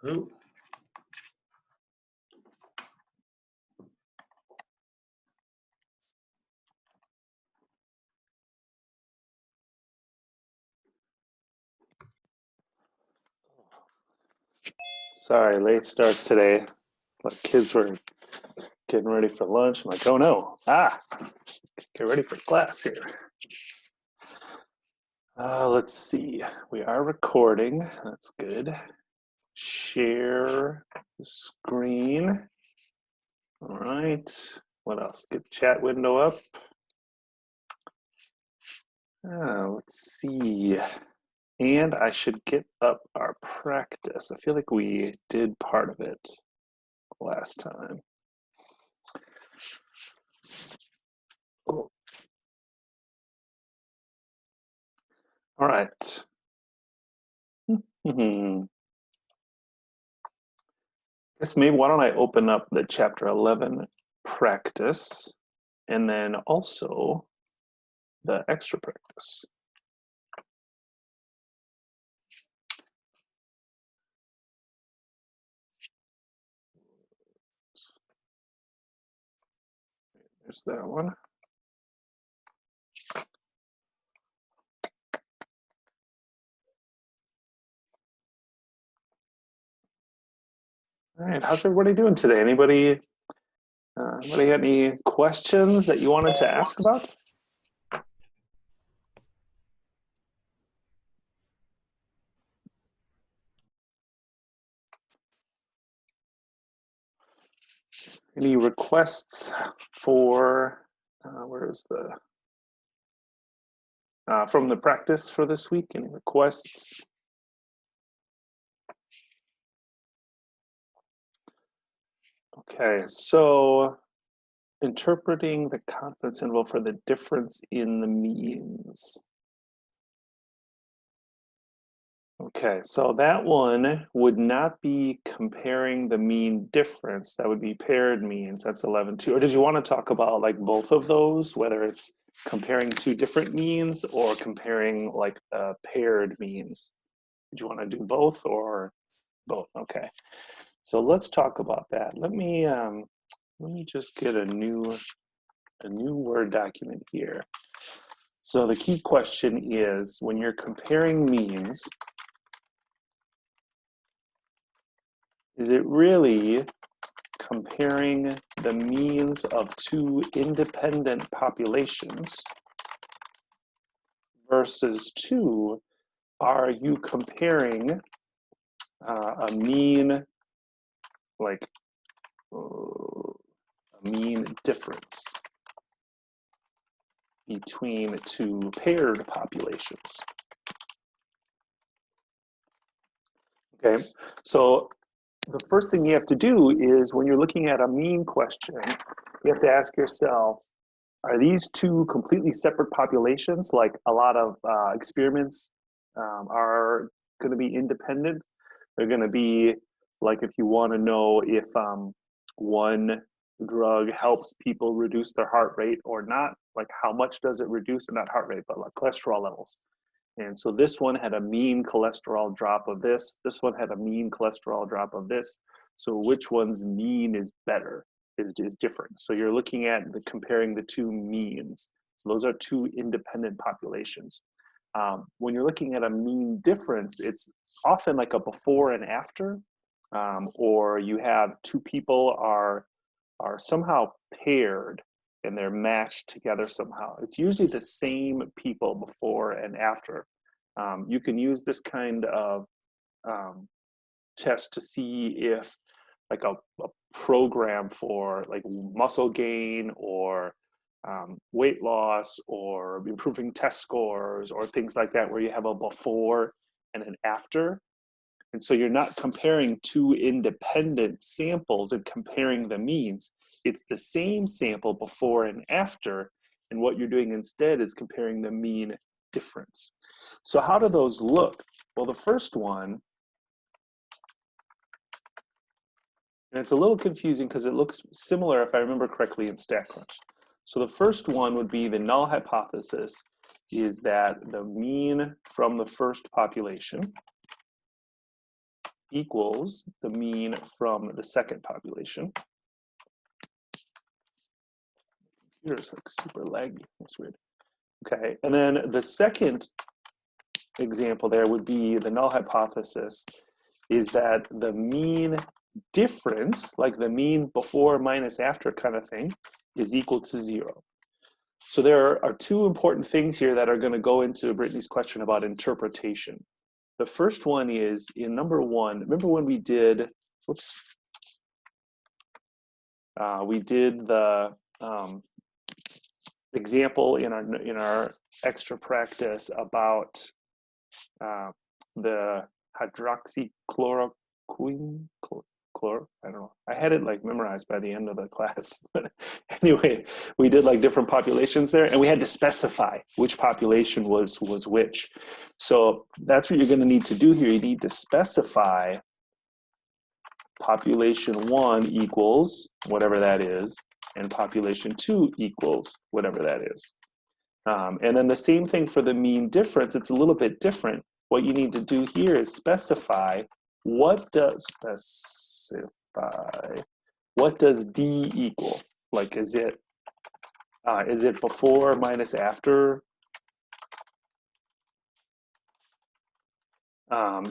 Ooh. Sorry, late start today. Like kids were getting ready for lunch. I'm like, oh no, get ready for class here. Let's see. We are recording. That's good. Share the screen. All right. What else? Get the chat window up. Let's see. And I should get up our practice. I feel like we did part of it last time. Oh. All right. Guess maybe why don't I open up the chapter 11 practice and then also the extra practice. There's that one. All right, how's everybody doing today? Anybody got any questions that you wanted to ask about? Any requests for, where is the, from the practice for this week? Any requests? Okay, so interpreting the confidence interval for the difference in the means. Okay, so that one would not be comparing the mean difference. That would be paired means. That's 11.2. Or did you want to talk about like both of those, whether it's comparing two different means or comparing like paired means? Did you want to do both or both? Okay, so let's talk about that. Let me just get a new Word document here. So the key question is, when you're comparing means, is it really comparing the means of two independent populations versus two, are you comparing a mean, like a mean difference between two paired populations? Okay, so the first thing you have to do is when you're looking at a mean question, you have to ask yourself, are these two completely separate populations? Like a lot of experiments are going to be independent. They're going to be like if you want to know if one drug helps people reduce their heart rate or not, like how much does it reduce, or not heart rate, but like cholesterol levels. And so this one had a mean cholesterol drop of this. This one had a mean cholesterol drop of this. So which one's mean is better, is different. So you're looking at comparing the two means. So those are two independent populations. When you're looking at a mean difference, it's often like a before and after, or you have two people are somehow paired and they're matched together somehow. It's usually the same people before and after. You can use this kind of test to see if like a program for like muscle gain or weight loss or improving test scores or things like that, where you have a before and an after. And so you're not comparing two independent samples and comparing the means. It's the same sample before and after, and what you're doing instead is comparing the mean difference. So how do those look? Well, the first one, and it's a little confusing because it looks similar, if I remember correctly, in StatCrunch. So the first one would be the null hypothesis is that the mean from the first population equals the mean from the second population. Computer's like super laggy. That's weird. Okay, and then the second example there would be the null hypothesis is that the mean difference, like the mean before minus after kind of thing, is equal to 0. So there are two important things here that are going to go into Brittany's question about interpretation. The first one is in number 1. Remember when we did, whoops, we did the example in our extra practice about the hydroxychloroquine, I don't know. I had it like memorized by the end of the class. But anyway, we did like different populations there, and we had to specify which population was which. So that's what you're going to need to do here. You need to specify population 1 equals whatever that is, and population 2 equals whatever that is. And then the same thing for the mean difference. It's a little bit different. What you need to do here is specify what does D equal? Like, is it before minus after?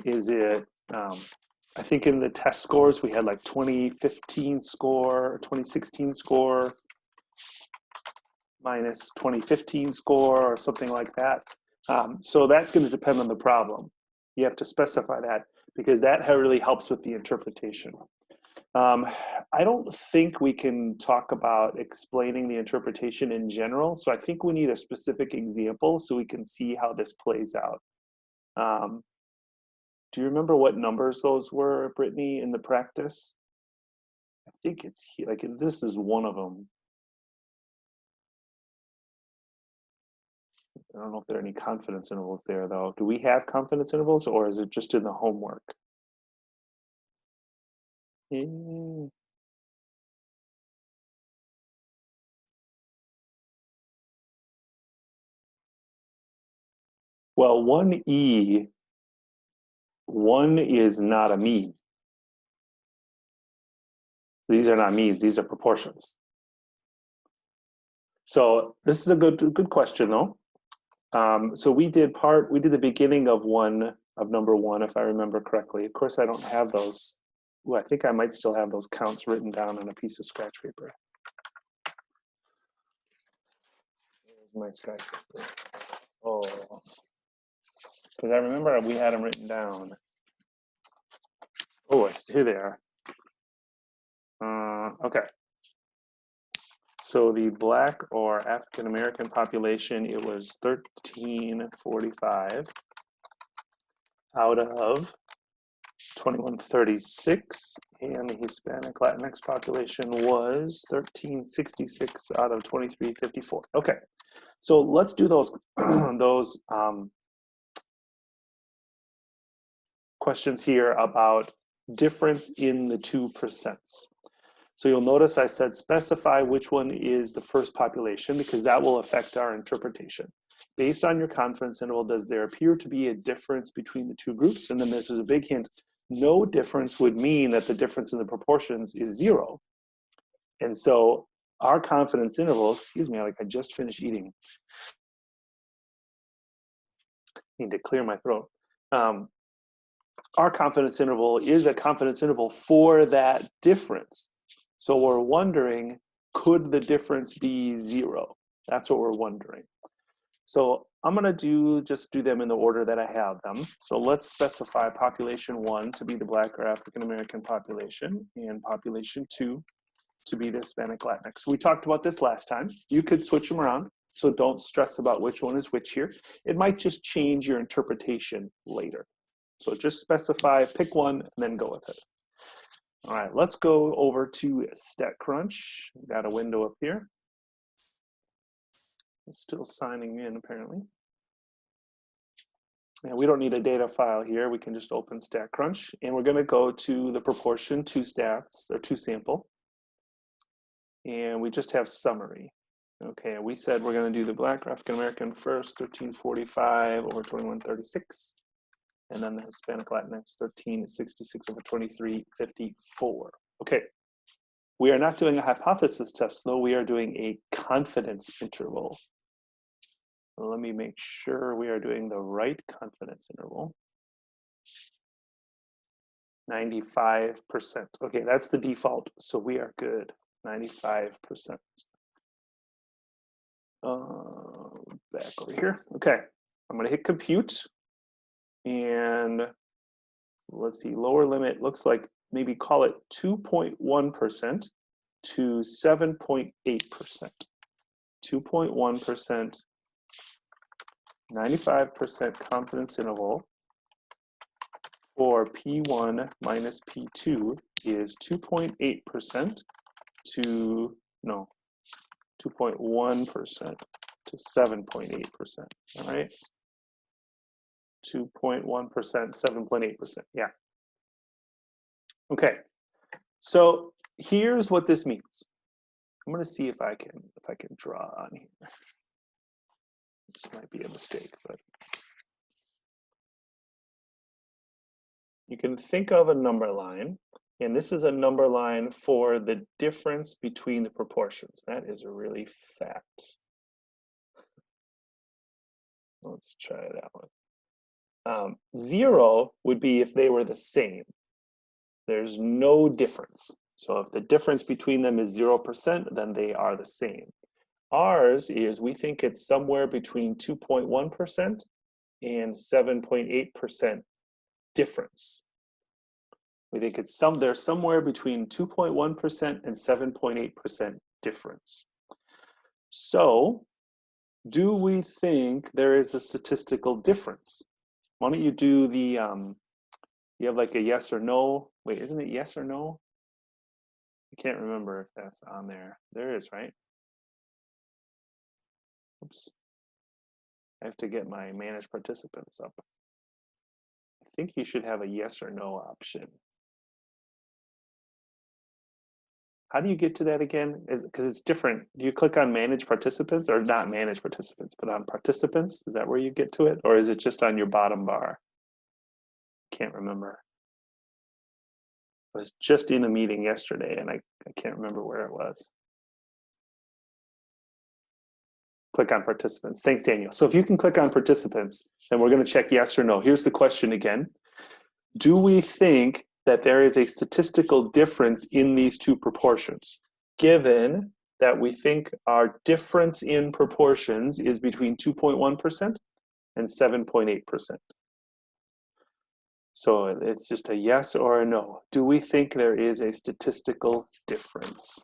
Is it? I think in the test scores we had like 2015 score, 2016 score minus 2015 score or something like that. So that's going to depend on the problem. You have to specify that because that really helps with the interpretation. I don't think we can talk about explaining the interpretation in general. So I think we need a specific example so we can see how this plays out. Do you remember what numbers those were, Brittany, in the practice? I think it's like this is one of them. I don't know if there are any confidence intervals there, though. Do we have confidence intervals, or is it just in the homework? Well, 1E, 1 is not a mean. These are not means, these are proportions. So this is a good question, though. So we did the beginning of number 1, if I remember correctly. Of course, I don't have those. Well, I think I might still have those counts written down on a piece of scratch paper. Here's my scratch paper. Oh, because I remember we had them written down. Oh, here they are. Okay. So the Black or African American population, it was 1345 out of 2136, and the Hispanic Latinx population was 1366 out of 2354. Okay, so let's do those questions here about difference in the 2%. So you'll notice I said specify which one is the first population because that will affect our interpretation. Based on your confidence interval, does there appear to be a difference between the two groups? And then this is a big hint. No difference would mean that the difference in the proportions is 0. And so our confidence interval, excuse me, like I just finished eating. Need to clear my throat. Our confidence interval is a confidence interval for that difference. So we're wondering, could the difference be 0? That's what we're wondering. So I'm going to just do them in the order that I have them. So let's specify population 1 to be the Black or African American population and population 2 to be the Hispanic Latinx. We talked about this last time. You could switch them around, so don't stress about which one is which here. It might just change your interpretation later. So just specify, pick one, and then go with it. All right, let's go over to StatCrunch. Got a window up here. It's still signing in, apparently. And we don't need a data file here. We can just open StatCrunch, and we're going to go to the proportion 2 stats or 2 sample. And we just have summary. Okay, we said we're going to do the Black or African American first, 1345 over 2136. And then the Hispanic Latinx 13 is 66 over 23, 54. Okay. We are not doing a hypothesis test, though. We are doing a confidence interval. Let me make sure we are doing the right confidence interval. 95%. Okay, that's the default, so we are good. 95%. Back over here. Okay, I'm going to hit compute. And let's see, lower limit looks like maybe call it 2.1% to 7.8%. 2.1%, 95% confidence interval for P1 minus P2 is 2.8% to, no, 2.1% to 7.8%, all right? 2.1%, 7.8%, yeah. Okay, so here's what this means. I'm gonna see if I can draw on here. This might be a mistake, but you can think of a number line, and this is a number line for the difference between the proportions. That is a really fact. Let's try that one. 0 would be if they were the same. There's no difference. So if the difference between them is 0%, then they are the same. Ours is, we think it's somewhere between 2.1% and 7.8% difference. We think it's they're somewhere between 2.1% and 7.8% difference. So do we think there is a statistical difference? Why don't you do the, you have like a yes or no. Wait, isn't it yes or no? I can't remember if that's on there. There is, right? Oops. I have to get my manage participants up. I think you should have a yes or no option. How do you get to that again? Because it's different. Do you click on manage participants, or not manage participants, but on participants? Is that where you get to it? Or is it just on your bottom bar? Can't remember. I was just in a meeting yesterday and I can't remember where it was. Click on participants. Thanks, Daniel. So if you can click on participants, then we're going to check yes or no. Here's the question again. Do we think that there is a statistical difference in these two proportions, given that we think our difference in proportions is between 2.1% and 7.8%? So it's just a yes or a no. Do we think there is a statistical difference?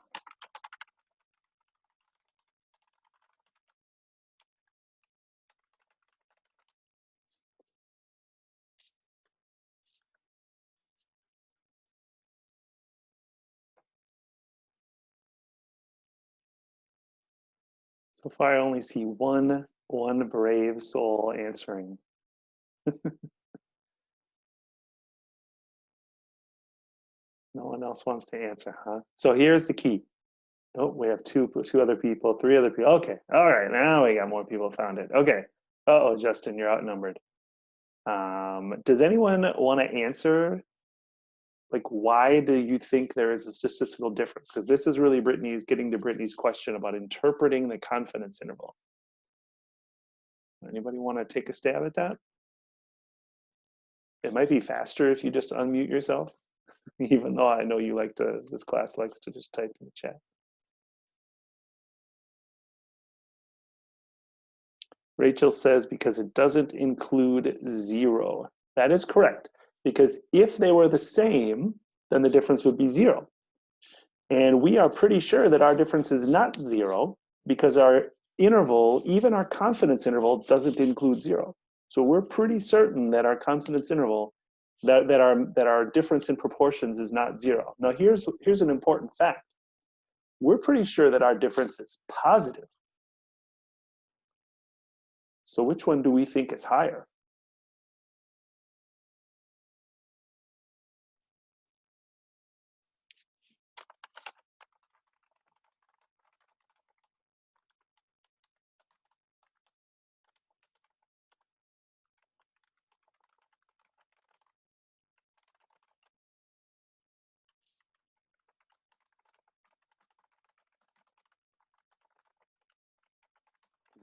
So far, I only see one brave soul answering. No one else wants to answer, huh? So here's the key. Oh, we have two other people, 3 other people. Okay, all right, now we got more people found it. Okay. Uh-oh, Justin, you're outnumbered. Does anyone want to answer? Like, why do you think there is a statistical difference? Because this is really getting to Brittany's question about interpreting the confidence interval. Anybody want to take a stab at that? It might be faster if you just unmute yourself, even though I know you like to, this class likes to just type in the chat. Rachel says, because it doesn't include 0. That is correct, because if they were the same, then the difference would be 0. And we are pretty sure that our difference is not 0, because our interval, even our confidence interval, doesn't include 0. So we're pretty certain that our confidence interval, that our difference in proportions is not 0. Now here's an important fact. We're pretty sure that our difference is positive. So which one do we think is higher?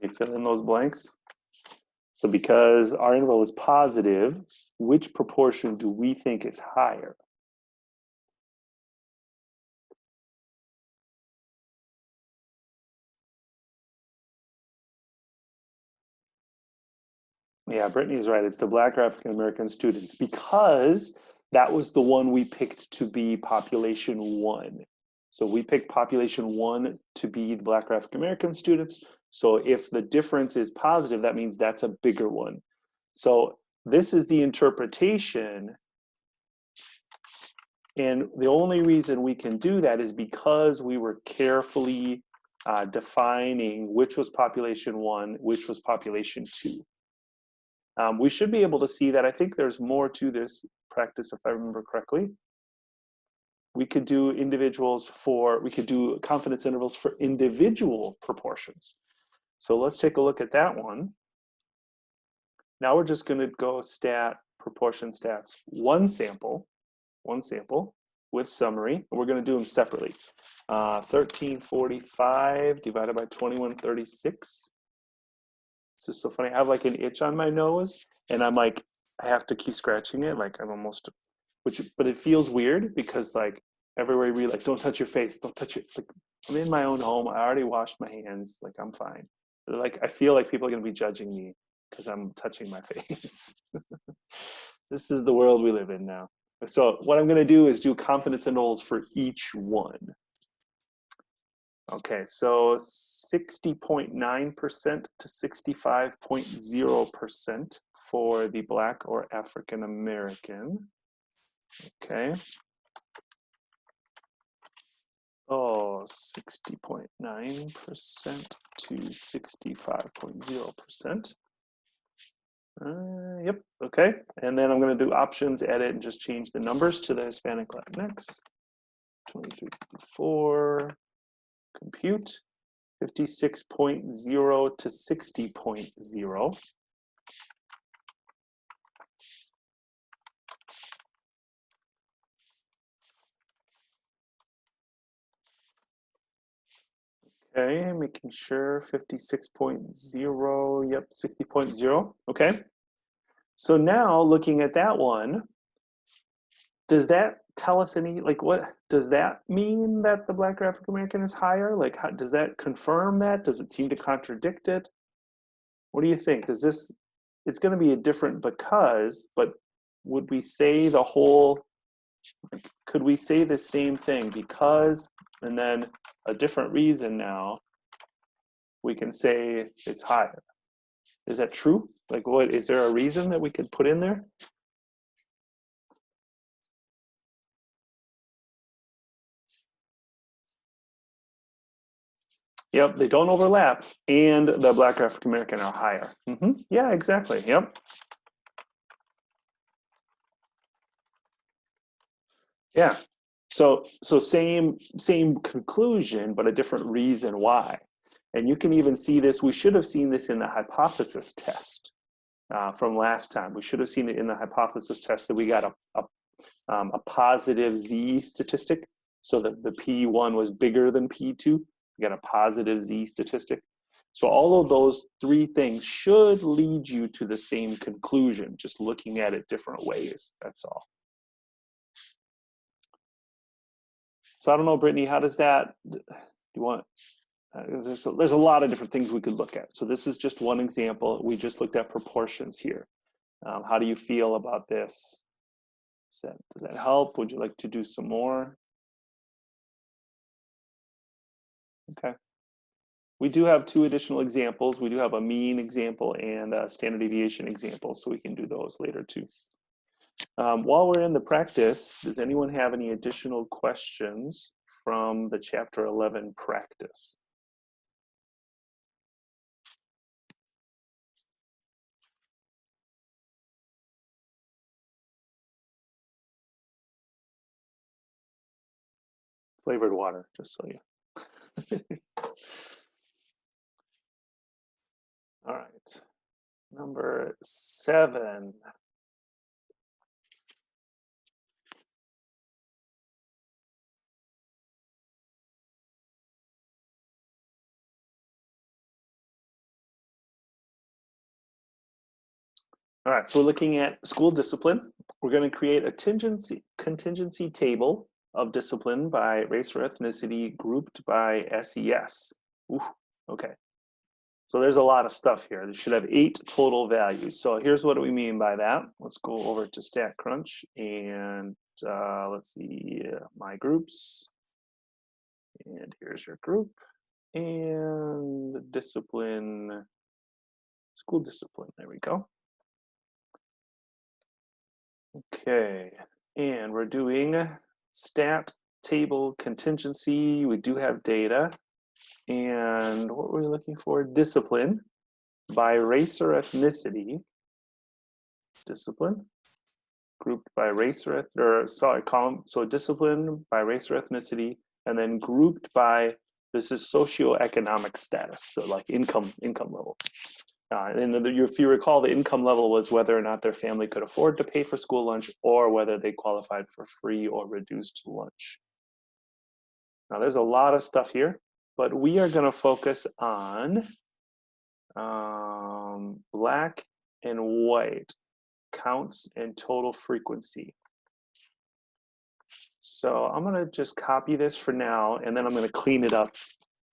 You fill in those blanks. So because our interval is positive, which proportion do we think is higher? Yeah, Brittany's right. It's the Black African American students because that was the one we picked to be population 1. So we picked population 1 to be the Black African American students. So if the difference is positive, that means that's a bigger one. So this is the interpretation. And the only reason we can do that is because we were carefully defining which was population 1, which was population 2. We should be able to see that. I think there's more to this practice, if I remember correctly. We could do we could do confidence intervals for individual proportions. So let's take a look at that one. Now we're just going to go proportion stats, one sample with summary, and we're going to do them separately. 1345 divided by 2136. This is so funny. I have like an itch on my nose, and I'm like, I have to keep scratching it. Like I'm almost, but it feels weird because like everywhere we like, don't touch your face, don't touch it. Like I'm in my own home. I already washed my hands. Like I'm fine. But like I feel like people are gonna be judging me because I'm touching my face. This is the world we live in now. So what I'm gonna do is do confidence intervals for each one. Okay, so 60.9% to 65.0% for the Black or African American. Okay. Oh, 60.9% to 65.0%. Yep, okay. And then I'm going to do options, edit, and just change the numbers to the Hispanic Latinx. 2354, compute. 56.0 to 60.0. Okay, making sure 56.0, yep, 60.0, okay. So now looking at that one, does that tell us any, like what, does that mean that the Black African American is higher? Like how, does that confirm that? Does it seem to contradict it? What do you think? Does this, it's gonna be a different because, but would we say the whole, could we say the same thing because, and then a different reason now, we can say it's higher. Is that true? Like what, is there a reason that we could put in there? Yep, they don't overlap, and the Black African American are higher. Yeah, exactly. Yep. Yeah. So same conclusion, but a different reason why. And you can even see this. We should have seen this in the hypothesis test from last time. We should have seen it in the hypothesis test that we got a positive Z statistic, so that the P1 was bigger than P2. We got a positive Z statistic. So all of those three things should lead you to the same conclusion, just looking at it different ways. That's all. So I don't know, Brittany, how does that, do you want, there's a lot of different things we could look at. So this is just one example. We just looked at proportions here. How do you feel about this? Does that help? Would you like to do some more? Okay. We do have two additional examples. We do have a mean example and a standard deviation example, so we can do those later too. While we're in the practice, does anyone have any additional questions from the Chapter 11 practice? Flavored water, just so you. All right, number 7. All right, so we're looking at school discipline. We're going to create a contingency table of discipline by race or ethnicity grouped by SES. Ooh, okay. So there's a lot of stuff here. They should have 8 total values. So here's what we mean by that. Let's go over to StatCrunch and let's see, my groups. And here's your group. And discipline, school discipline, there we go. Okay, and we're doing stat table contingency. We do have data. And what were we looking for? Discipline by race or ethnicity. Discipline grouped by race or column. So discipline by race or ethnicity, and then grouped by, this is socioeconomic status, so like income level. And if you recall, the income level was whether or not their family could afford to pay for school lunch or whether they qualified for free or reduced lunch. Now, there's a lot of stuff here, but we are going to focus on black and white counts and total frequency. So I'm going to just copy this for now, and then I'm going to clean it up.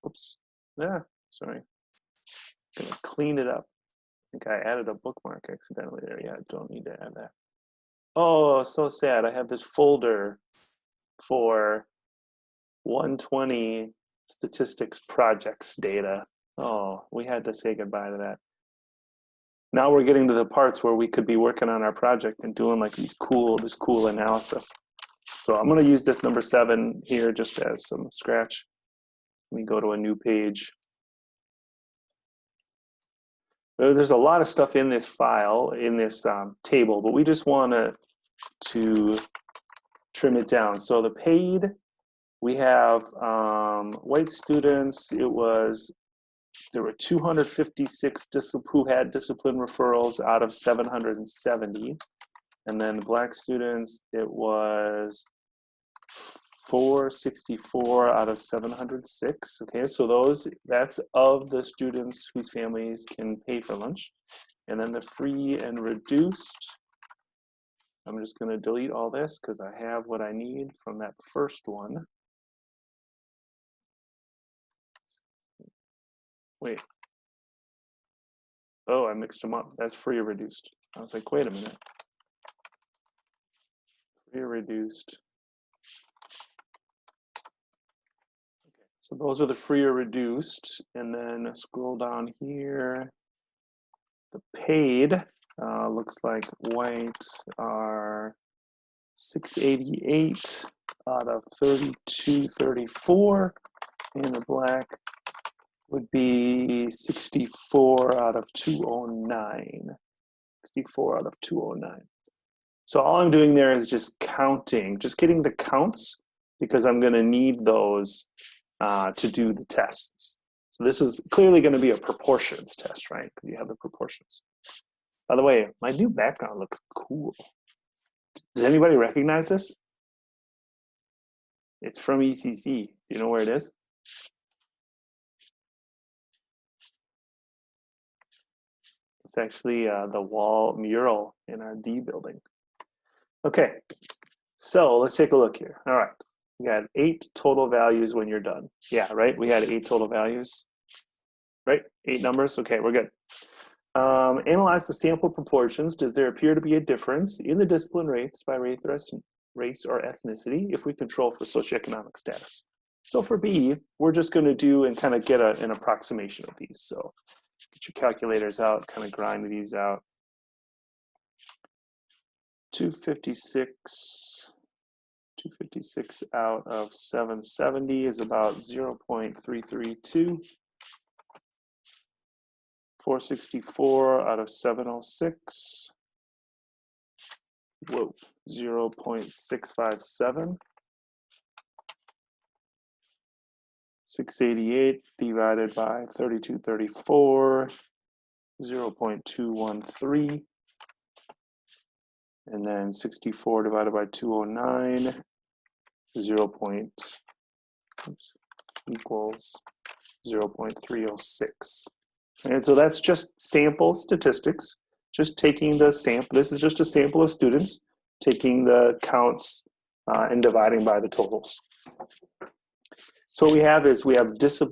Oops. Yeah, sorry. I'm going to clean it up. I think I added a bookmark accidentally there. Yeah, I don't need to add that. Oh, so sad. I have this folder for 120 statistics projects data. Oh, we had to say goodbye to that. Now we're getting to the parts where we could be working on our project and doing like this cool analysis. So I'm going to use this number 7 here just as some scratch. Let me go to a new page. There's a lot of stuff in this file, in this table, but we just want to trim it down. So the paid, we have white students. There were 256 who had discipline referrals out of 770. And then black students, it was 464 out of 706. Okay, so that's of the students whose families can pay for lunch. And then the free and reduced, I'm just going to delete all this because I have what I need from that first one. Wait. Oh, I mixed them up. That's free or reduced. I was like, wait a minute. Free or reduced. Okay, so those are the free or reduced. And then scroll down here. The paid looks like white are 688 out of 3234, and the black would be 64 out of 209. 64 out of 209. So all I'm doing there is just counting, just getting the counts because I'm going to need those to do the tests. So this is clearly going to be a proportions test, right? Because you have the proportions. By the way, my new background looks cool. Does anybody recognize this? It's from ECC. Do you know where it is? It's actually the wall mural in our D building. Okay, so let's take a look here. All right, we got 8 total values when you're done. Yeah, right, we had 8 total values. Right, 8 numbers, okay, we're good. Analyze the sample proportions. Does there appear to be a difference in the discipline rates by race or ethnicity if we control for socioeconomic status? So for B, we're just going to do and kind of get an approximation of these. So get your calculators out, kind of grind these out. 256 out of 770 is about 0.332. 464 out of 706. Whoa, 0.657. 688 divided by 3234, 0.213. And then 64 divided by 209, equals 0.306. And so that's just sample statistics. just taking the sample. This is just a sample of students, taking the counts and dividing by the totals. So what we have is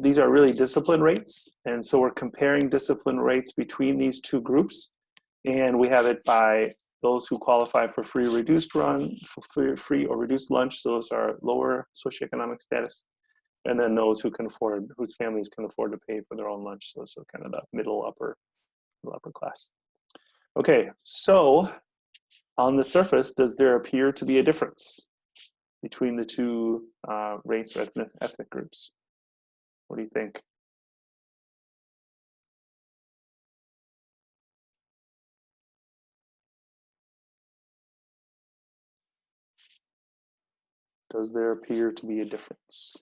these are really discipline rates, and so we're comparing discipline rates between these two groups, and we have it by those who qualify for free or reduced lunch. So those are lower socioeconomic status, and then those who can afford, whose families can afford to pay for their own lunch. So those are kind of the middle upper class. Okay, so on the surface, does there appear to be a difference between the two race or ethnic groups? What do you think? Does there appear to be a difference?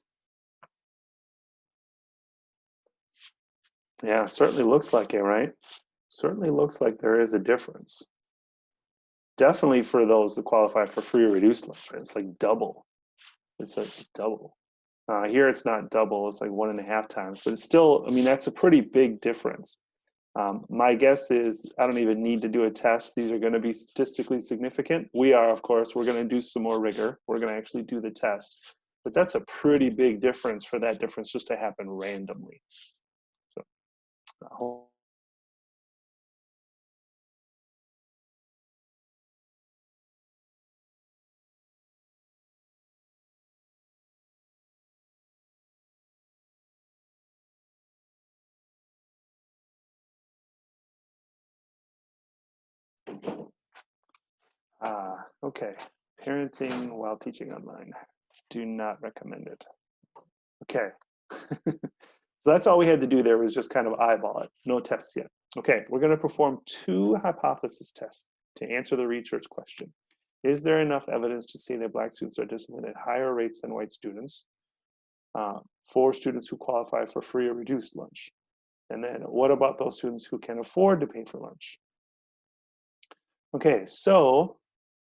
Yeah, certainly looks like it, right? Certainly looks like there is a difference. Definitely for those that qualify for free or reduced lunch, right? It's like double. It's like double. Here it's not double, it's like 1.5 times, but it's still, I mean, that's a pretty big difference. My guess is I don't even need to do a test. These are going to be statistically significant. We are, of course, we're going to do some more rigor. We're going to actually do the test. But that's a pretty big difference for that difference just to happen randomly. So, okay, parenting while teaching online. Do not recommend it. Okay, so that's all we had to do there was just kind of eyeball it. No tests yet. Okay, we're going to perform 2 hypothesis tests to answer the research question. Is there enough evidence to say that Black students are disciplined at higher rates than white students for students who qualify for free or reduced lunch? And then what about those students who can afford to pay for lunch? Okay, so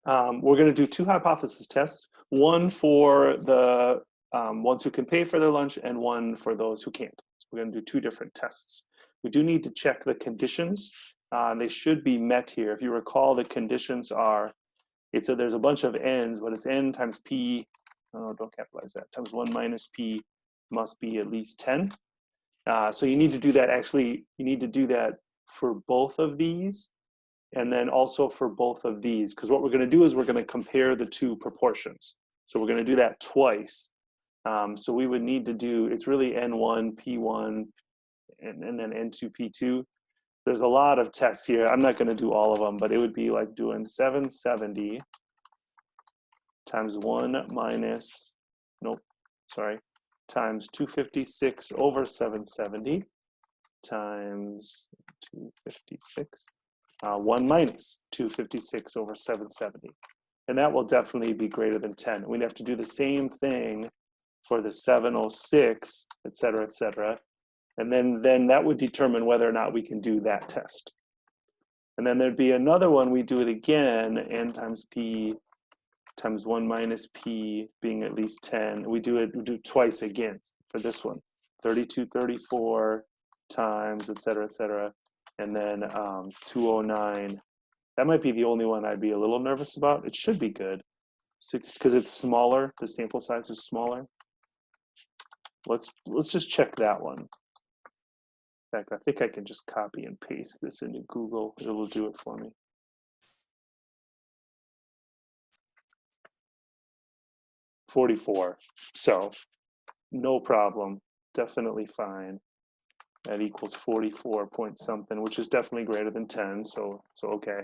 we're going to do 2 hypothesis tests, one for the ones who can pay for their lunch and one for those who can't. So we're going to do 2 different tests. We do need to check the conditions. They should be met here. If you recall, the conditions are, there's a bunch of n's, but it's n times p, don't capitalize that, times 1 minus p must be at least 10. So you need to do that, actually, you need to do that for both of these, and then also for both of these, because what we're going to do is we're going to compare the 2 proportions. So we're going to do that twice. So we would need to do, it's really N1, P1, and then N2, P2. There's a lot of tests here. I'm not going to do all of them, but it would be like doing 770 times 1 minus, nope, sorry, times 256 over 770 times 256. 1 minus 256 over 770. And that will definitely be greater than 10. We'd have to do the same thing for the 706, et cetera, and then that would determine whether or not we can do that test. And then there'd be another one, we do it again, n times p times 1 minus p being at least 10. We do twice again for this one, 3234 times, et cetera, and then 209. That might be the only one I'd be a little nervous about. It should be good, because it's smaller. The sample size is smaller. Let's just check that one. In fact, I think I can just copy and paste this into Google. It will do it for me. $44. So no problem. Definitely fine. That equals 44 point something, which is definitely greater than 10. So okay.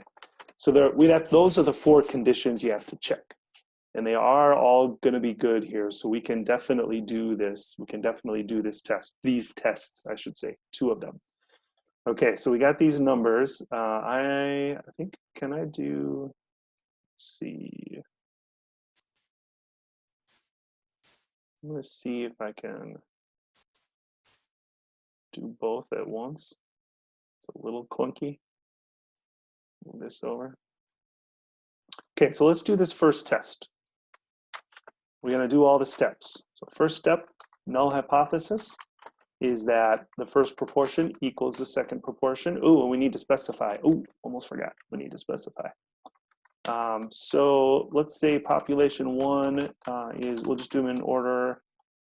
So those are the 4 conditions you have to check, and they are all going to be good here. So we can definitely do this. We can definitely do this test. These tests, I should say, 2 of them. Okay, so we got these numbers. I think, can I do? Let's see. I'm going to see if I can do both at once. It's a little clunky. Move this over. Okay, so let's do this first test. We're going to do all the steps. So first step, null hypothesis. is that the first proportion equals the second proportion. Oh, and we need to specify. Oh, almost forgot. We need to specify. So let's say population 1 is, we'll just do them in order.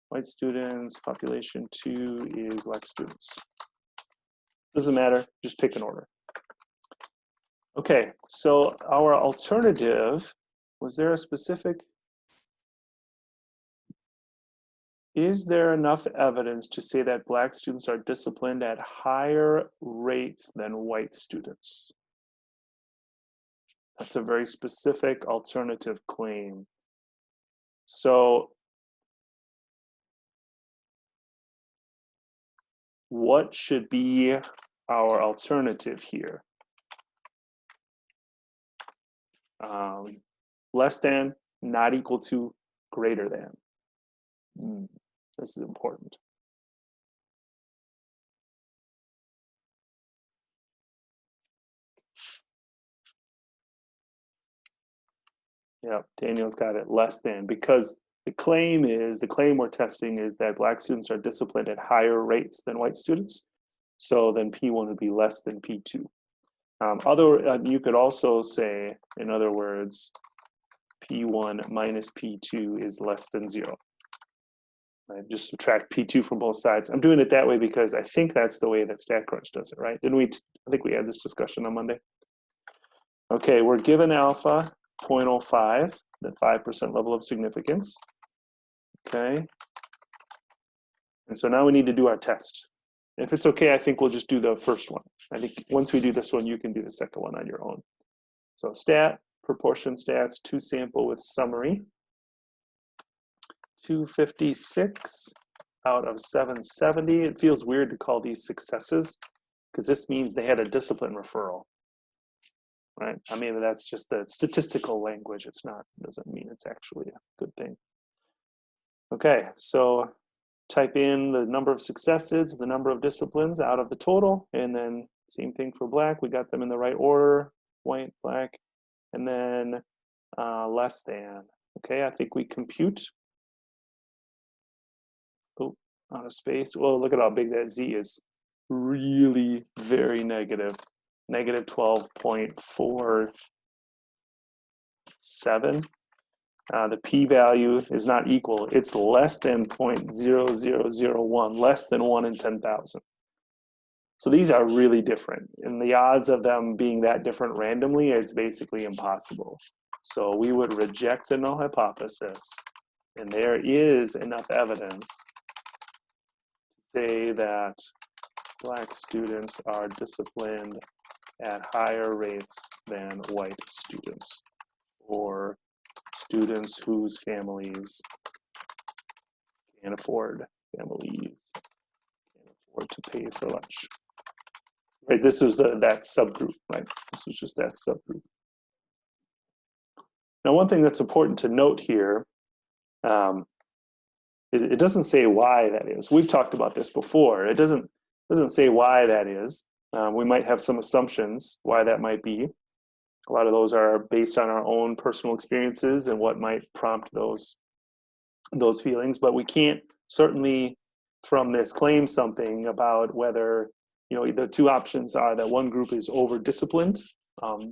White students, population 2 is black students. Doesn't matter, just pick an order. Okay, so our alternative, was there a specific? Is there enough evidence to say that black students are disciplined at higher rates than white students? That's a very specific alternative claim. So what should be our alternative here? Less than, not equal to, greater than. This is important. Yeah, Daniel's got it, less than, because the claim we're testing is that black students are disciplined at higher rates than white students. So then P1 would be less than P2. You could also say, in other words, P1 minus P2 is less than 0. Right? Just subtract P2 from both sides. I'm doing it that way because I think that's the way that StatCrunch does it, right? Didn't we? I think we had this discussion on Monday. Okay, we're given alpha 0.05, the 5% level of significance. Okay. And so now we need to do our test. If it's okay, I think we'll just do the first one. I think once we do this one, you can do the second one on your own. So stat, proportion stats, 2 sample with summary. 256 out of 770. It feels weird to call these successes because this means they had a discipline referral, right? I mean, that's just the statistical language. It's not, doesn't mean it's actually a good thing. Okay, so type in the number of successes, the number of disciplines out of the total, and then same thing for black. We got them in the right order, white, black, and then less than. Okay, I think we compute. Oh, out of space. Well, look at how big that z is. Really very negative. Negative 12.47. The p-value is not equal. It's less than 0.0001, less than 1 in 10,000. So these are really different. And the odds of them being that different randomly, it's basically impossible. So we would reject the null hypothesis. And there is enough evidence to say that black students are disciplined at higher rates than white students, or students whose families can't afford to pay for lunch. Right, this was that subgroup, right? This was just that subgroup. Now, one thing that's important to note here is it doesn't say why that is. We've talked about this before. It doesn't say why that is. We might have some assumptions why that might be. A lot of those are based on our own personal experiences and what might prompt those feelings, but we can't certainly from this claim something about whether, you know, the two options are that one group is over disciplined,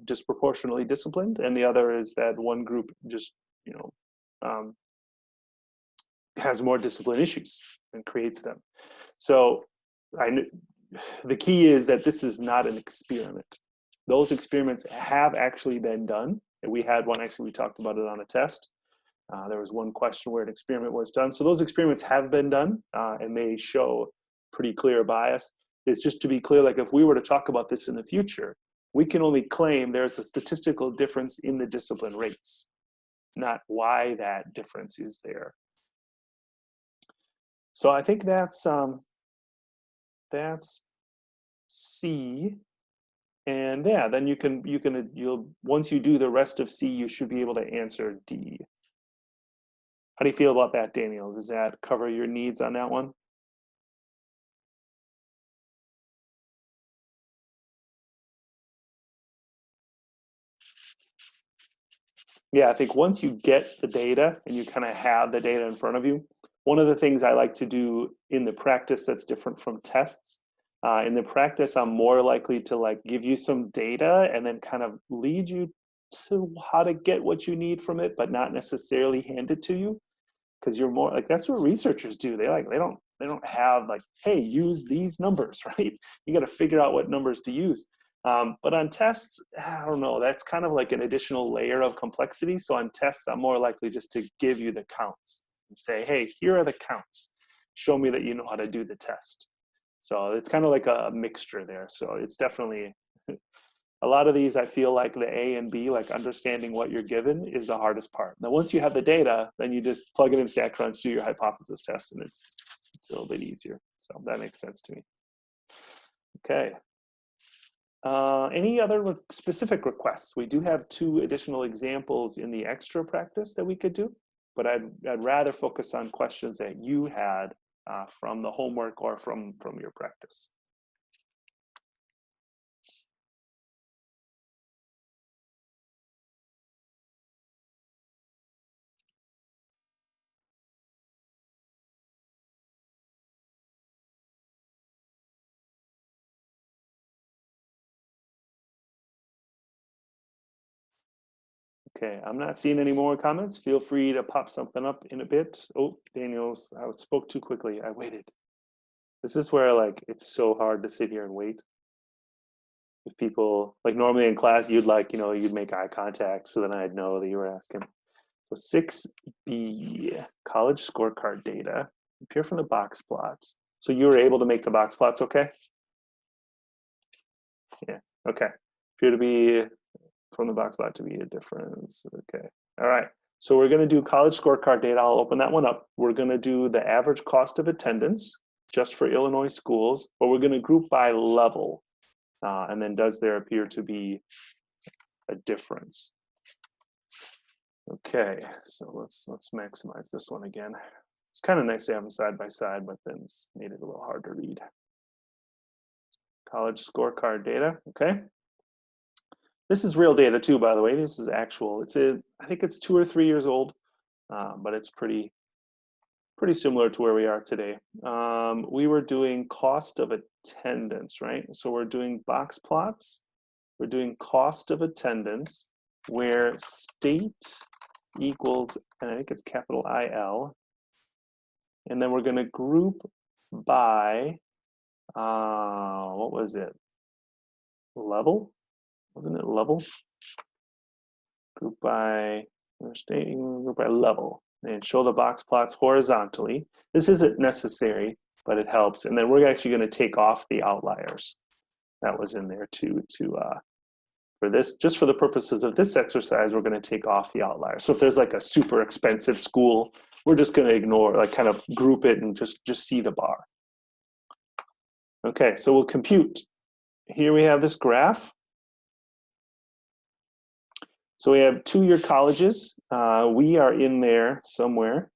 disproportionately disciplined, and the other is that one group just, you know, has more discipline issues and creates them. So the key is that this is not an experiment. Those experiments have actually been done. And we had one, actually, we talked about it on a test. There was one question where an experiment was done. So those experiments have been done and they show pretty clear bias. It's just to be clear, like if we were to talk about this in the future, we can only claim there's a statistical difference in the discipline rates, not why that difference is there. So I think that's C. And yeah, then you'll once you do the rest of C, you should be able to answer D. How do you feel about that, Daniel? Does that cover your needs on that one? Yeah, I think once you get the data and you kind of have the data in front of you, one of the things I like to do in the practice that's different from tests, in the practice, I'm more likely to like give you some data and then kind of lead you to how to get what you need from it, but not necessarily hand it to you. Because you're more like, that's what researchers do. They don't have like, hey, use these numbers, right? You got to figure out what numbers to use. But on tests, I don't know, that's kind of like an additional layer of complexity. So on tests, I'm more likely just to give you the counts and say, hey, here are the counts. Show me that you know how to do the test. So it's kind of like a mixture there. So it's definitely, a lot of these, I feel like the A and B, like understanding what you're given is the hardest part. Now, once you have the data, then you just plug it in StatCrunch, do your hypothesis test, and it's a little bit easier. So that makes sense to me. Okay. Any other specific requests? We do have 2 additional examples in the extra practice that we could do, but I'd rather focus on questions that you had from the homework or from your practice. Okay, I'm not seeing any more comments. Feel free to pop something up in a bit. Oh, Daniel's, I spoke too quickly. I waited. This is where like it's so hard to sit here and wait. If people, like normally in class, you'd like, you'd make eye contact so then I'd know that you were asking. So 6B, college scorecard data, appear from the box plots. So you were able to make the box plots okay? Yeah, okay. Appear to be from the box plot to be a difference. Okay, all right. So we're gonna do college scorecard data. I'll open that one up. We're gonna do the average cost of attendance just for Illinois schools, but we're gonna group by level. And then does there appear to be a difference? Okay, so let's maximize this one again. It's kind of nice to have them side by side, but then it's made it a little hard to read. College scorecard data, okay. This is real data too, by the way. This is actual. I think it's 2 or 3 years old, but it's pretty similar to where we are today. We were doing cost of attendance, right? So we're doing box plots. We're doing cost of attendance, where state equals, and I think it's capital IL, and then we're going to group by, what was it? Level? Wasn't it level? Group by level, and show the box plots horizontally. This isn't necessary, but it helps. And then we're actually going to take off the outliers. That was in there too, for this, just for the purposes of this exercise, we're going to take off the outliers. So if there's like a super expensive school, we're just going to ignore, like kind of group it and just see the bar. Okay, so we'll compute. Here we have this graph. So we have 2-year colleges. We are in there somewhere.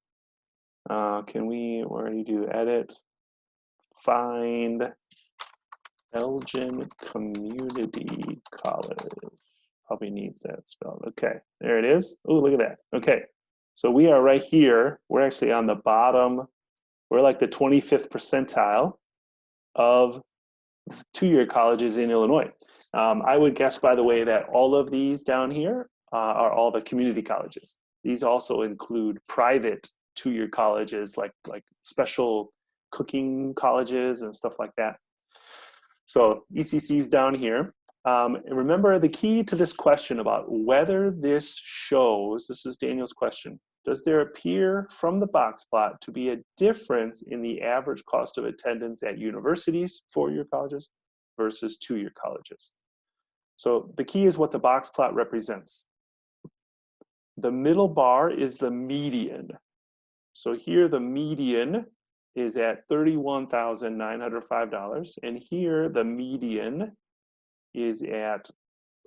Where do you do edit? Find Elgin Community College. Probably needs that spelled. Okay, there it is. Oh, look at that. Okay, so we are right here. We're actually on the bottom. We're like the 25th percentile of 2-year colleges in Illinois. I would guess, by the way, that all of these down here are all the community colleges. These also include private 2-year colleges, like special cooking colleges and stuff like that. So ECC's down here. Remember the key to this question about whether this shows, this is Daniel's question, does there appear from the box plot to be a difference in the average cost of attendance at universities, 4-year colleges, versus 2-year colleges? So the key is what the box plot represents. The middle bar is the median. So here the median is at $31,905, and here the median is at,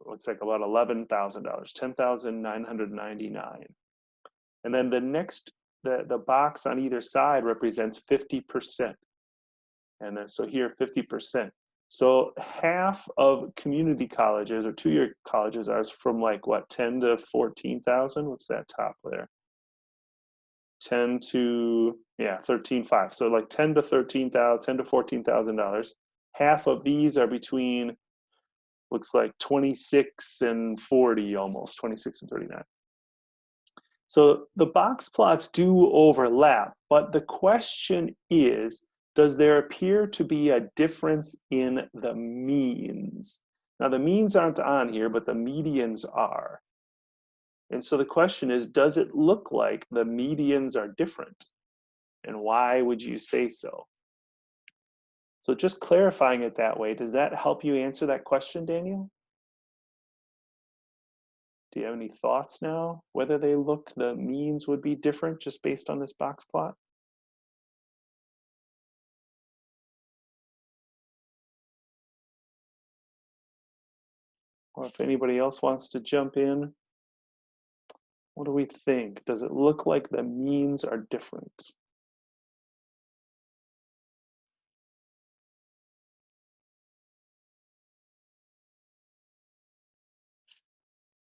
looks like about $11,000, $10,999. And then the next, the box on either side represents 50%. And then so here 50%. So half of community colleges or 2-year colleges are from like what, 10 to 14,000? What's that top there? 10 to, yeah, 13.5. So like 10 to 13,000, 10 to $14,000. Half of these are between, looks like 26 and 40 almost, 26 and 39. So the box plots do overlap, but the question is, does there appear to be a difference in the means? Now the means aren't on here, but the medians are. And so the question is, does it look like the medians are different? And why would you say so? So just clarifying it that way, does that help you answer that question, Daniel? Do you have any thoughts now? Whether they look, the means would be different just based on this box plot? Or if anybody else wants to jump in, what do we think? Does it look like the means are different?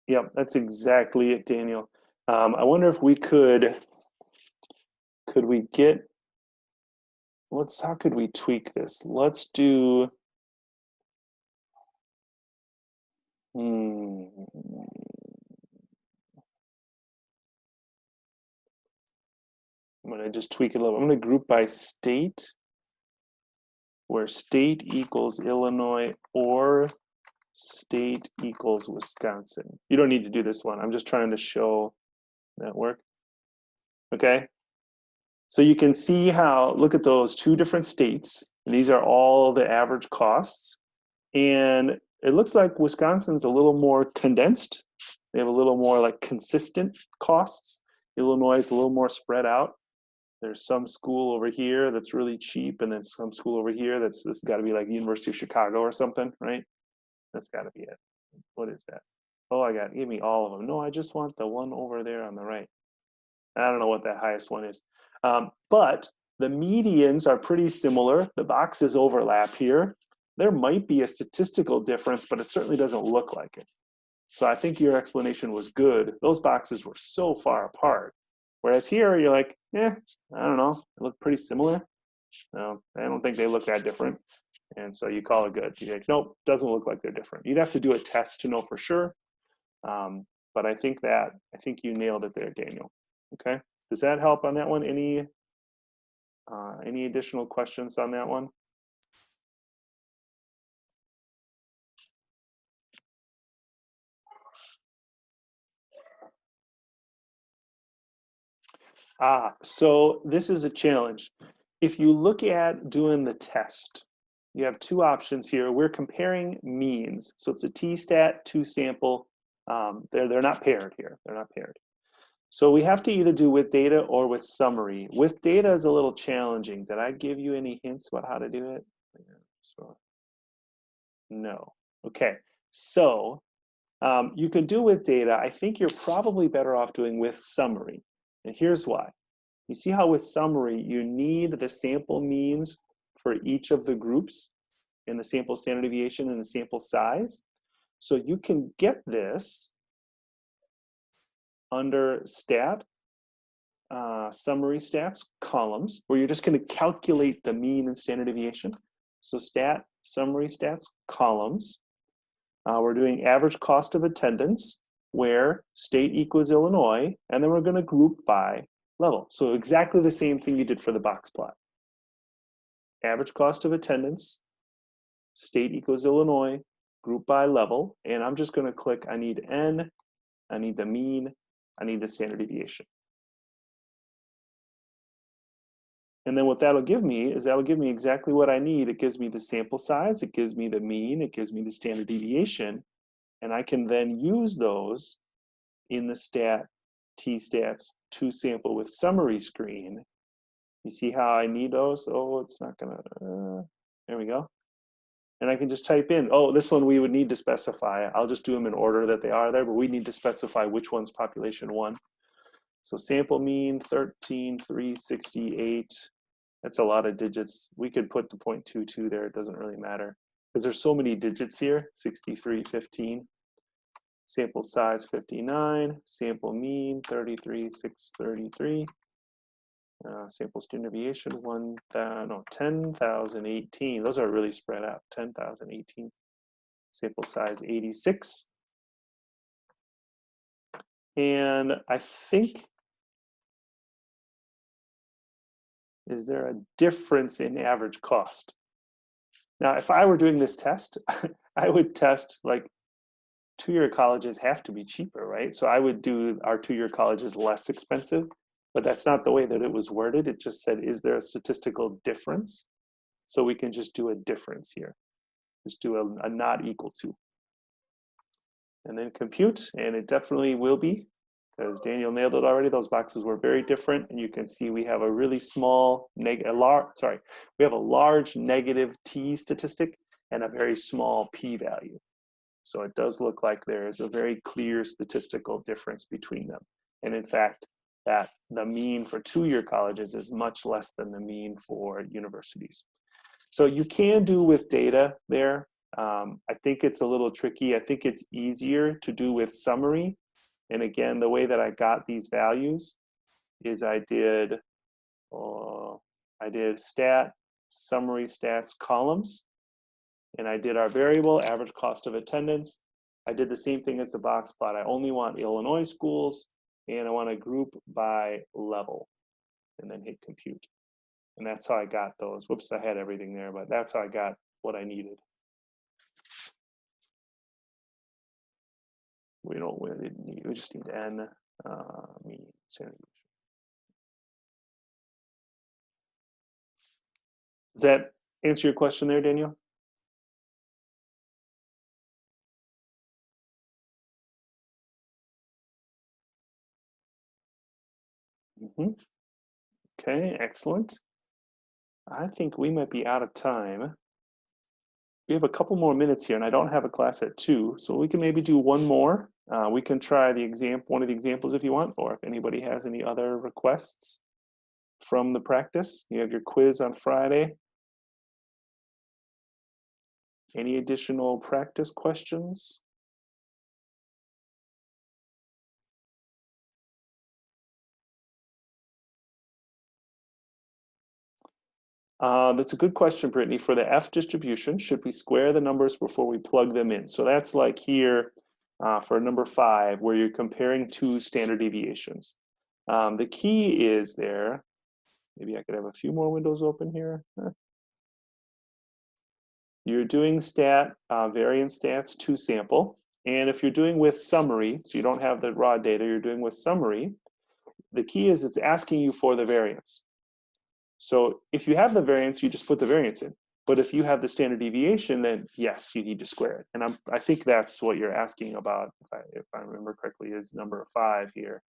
Yep, that's exactly it, Daniel. I wonder if we could we get, how could we tweak this? Let's do, I'm gonna just tweak it a little. I'm gonna group by state, where state equals Illinois or state equals Wisconsin. You don't need to do this one. I'm just trying to show that work. Okay. So you can see how, look at those two different states. And these are all the average costs. And it looks like Wisconsin's a little more condensed. They have a little more like consistent costs. Illinois is a little more spread out. There's some school over here that's really cheap, and then some school over here this has got to be like the University of Chicago or something, right? That's got to be it. What is that? Oh, give me all of them. No, I just want the one over there on the right. I don't know what that highest one is. But the medians are pretty similar. The boxes overlap here. There might be a statistical difference, but it certainly doesn't look like it. So I think your explanation was good. Those boxes were so far apart. Whereas here, you're like, I don't know. They look pretty similar. No, I don't think they look that different. And so you call it good. You're like, nope, doesn't look like they're different. You'd have to do a test to know for sure. But I think you nailed it there, Daniel. Okay, does that help on that one? Any additional questions on that one? So this is a challenge. If you look at doing the test, you have two options here. We're comparing means. So it's a t-stat, two sample. They're not paired here. They're not paired. So we have to either do with data or with summary. With data is a little challenging. Did I give you any hints about how to do it? No. Okay. So you can do with data. I think you're probably better off doing with summary. And here's why. You see how with summary, you need the sample means for each of the groups and the sample standard deviation and the sample size. So you can get this under stat, summary stats columns, where you're just going to calculate the mean and standard deviation. So stat, summary stats columns. We're doing average cost of attendance, where state equals Illinois, and then we're going to group by level. So exactly the same thing you did for the box plot. Average cost of attendance, state equals Illinois, group by level, and I'm just going to click, I need N, I need the mean, I need the standard deviation. And then what that'll give me is that'll give me exactly what I need. It gives me the sample size, it gives me the mean, it gives me the standard deviation, and I can then use those in the stat t-stats to sample with summary screen. You see how I need those? Oh, it's not gonna, there we go. And I can just type in, oh, this one we would need to specify. I'll just do them in order that they are there, but we need to specify which one's population 1. So sample mean 13,368. That's a lot of digits. We could put the 0.22 there. It doesn't really matter because there's so many digits here. 6315. Sample size 59. Sample mean 33,633. Sample standard deviation, 10,018. Those are really spread out, 10,018. Sample size 86. And I think, is there a difference in average cost? Now, if I were doing this test, I would test like two-year colleges have to be cheaper, right? So I would do our two-year colleges less expensive, but that's not the way that it was worded. It just said, is there a statistical difference? So we can just do a difference here. Just do a not equal to. And then compute, and it definitely will be, because Daniel nailed it already. Those boxes were very different, and you can see we have a really small, we have a large negative t statistic and a very small p-value. So it does look like there is a very clear statistical difference between them. And in fact, that the mean for two-year colleges is much less than the mean for universities. So you can do with data there. I think it's a little tricky. I think it's easier to do with summary. And again, the way that I got these values is I did stat, summary stats columns, and I did our variable, average cost of attendance. I did the same thing as the box plot. I only want Illinois schools, and I want to group by level, and then hit compute. And that's how I got those. Whoops, I had everything there, but that's how I got what I needed. We didn't need, we just need n mean standard deviation. Does that answer your question there, Daniel? Okay, excellent. I think we might be out of time. We have a couple more minutes here, and I don't have a class at 2, so we can maybe do one more. We can try one of the examples if you want, or if anybody has any other requests from the practice. You have your quiz on Friday. Any additional practice questions? That's a good question, Brittany. For the F distribution, should we square the numbers before we plug them in? So that's like here for number 5, where you're comparing two standard deviations. The key is there, maybe I could have a few more windows open here. You're doing variance stats to sample. And if you're doing with summary, so you don't have the raw data, you're doing with summary, the key is it's asking you for the variance. So if you have the variance, you just put the variance in. But if you have the standard deviation, then yes, you need to square it. And I think that's what you're asking about, if I remember correctly, is number 5 here.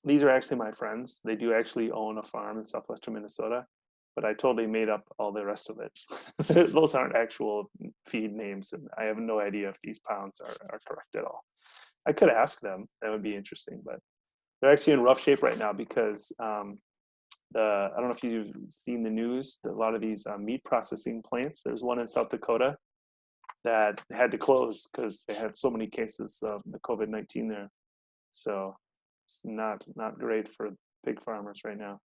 These are actually my friends. They do actually own a farm in southwestern Minnesota, but I totally made up all the rest of it. Those aren't actual feed names, and I have no idea if these pounds are correct at all. I could ask them. That would be interesting, but they're actually in rough shape right now because I don't know if you've seen the news, a lot of these meat processing plants, there's one in South Dakota that had to close because they had so many cases of the COVID-19 there. So it's not great for pig farmers right now.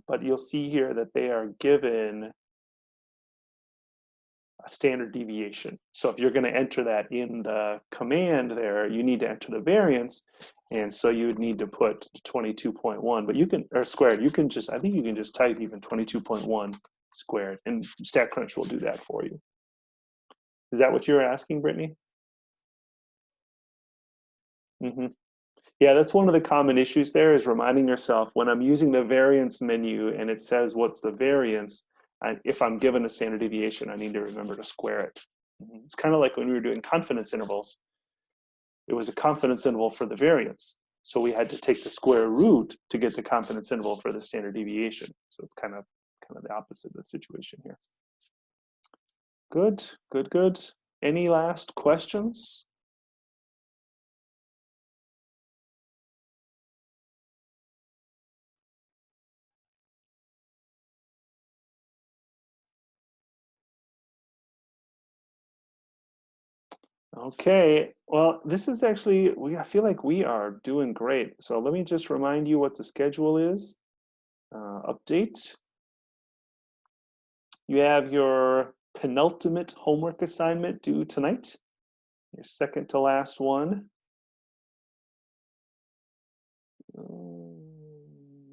But you'll see here that they are given a standard deviation. So if you're going to enter that in the command there, you need to enter the variance. And so you would need to put 22.1, but you can, or squared, you can just, I think you can just type even 22.1 squared, and StatCrunch will do that for you. Is that what you're asking, Brittany? Yeah, that's one of the common issues there, is reminding yourself when I'm using the variance menu and it says what's the variance, if I'm given a standard deviation, I need to remember to square it. It's kind of like when we were doing confidence intervals. It was a confidence interval for the variance. So we had to take the square root to get the confidence interval for the standard deviation. So it's kind of the opposite of the situation here. Good, good, good. Any last questions? Okay, well, this is actually, I feel like we are doing great. So let me just remind you what the schedule is. Update. You have your penultimate homework assignment due tonight, your second to last one.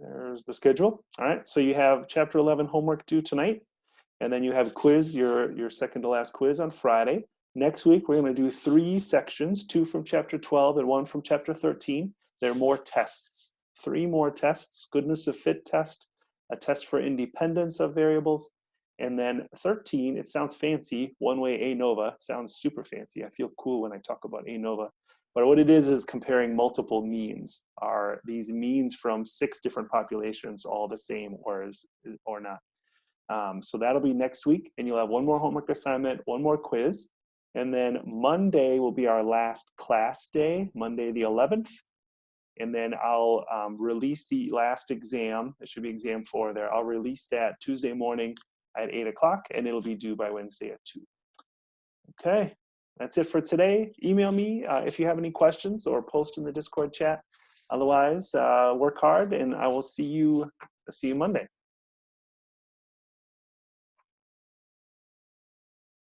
There's the schedule. All right, so you have chapter 11 homework due tonight, and then you have quiz, your second to last quiz on Friday. Next week, we're going to do 3 sections, 2 from chapter 12 and 1 from chapter 13. There are more tests, 3 more tests, goodness of fit test, a test for independence of variables, and then 13, it sounds fancy, one-way ANOVA, sounds super fancy. I feel cool when I talk about ANOVA. But what it is comparing multiple means. Are these means from 6 different populations all the same or not? So that'll be next week, and you'll have 1 more homework assignment, 1 more quiz, and then Monday will be our last class day, Monday the 11th, and then I'll release the last exam. It should be exam 4 there. I'll release that Tuesday morning at 8 o'clock, and it'll be due by Wednesday at 2. Okay, that's it for today. Email me if you have any questions or post in the Discord chat. Otherwise, work hard, and I will see you Monday.